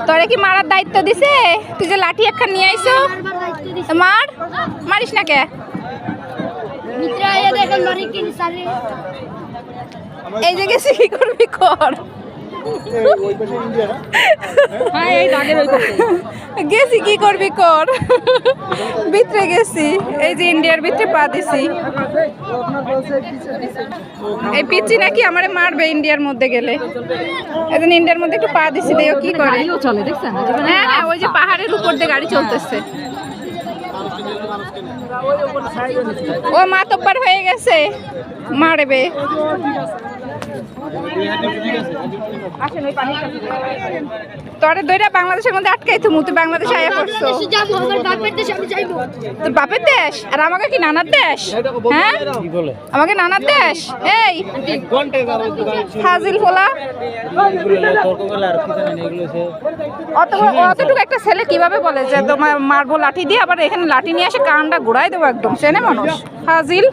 তোরে কি মারার দায়িত্ব দিছে? তুই যে লাঠি একখান নিয়ে আইছো, মার, মারিস না কে? এই যে গেছি কি করবি কর, গেছি কি করবি কর, ভিতরে গেছি, এই যে ইন্ডিয়ার ভিতরে পা দিছি। এই পিচ্ছি নাকি আমারে মারবে ইন্ডিয়ার মধ্যে গেলে, এখন ইন্ডিয়ার মধ্যে একটু পা দিছি, দেখো কি করে। হ্যাঁ হ্যাঁ, ওই যে পাহাড়ের উপর দিয়ে গাড়ি চলতেছে। ও মাতব্বর হয়ে গেছে, মারবে। তোরে দইরা বাংলাদেশের মধ্যে আটকাই তুমি, তুই বাংলাদেশে আয়া পড়ছো। তোর বাপের দেশ আর আমাকে কি নানার দেশ? হ্যাঁ আমাকে নানার দেশ। এই ফাজিল ফোলা, অতটুকু একটা ছেলে কিভাবে বলে যে তোমার মারবো লাঠি দিয়ে, আবার এখানে লাঠি নিয়ে এসে কানটা ঘুরাই দেবো একদম, চেনে মানুষ ফাজিল।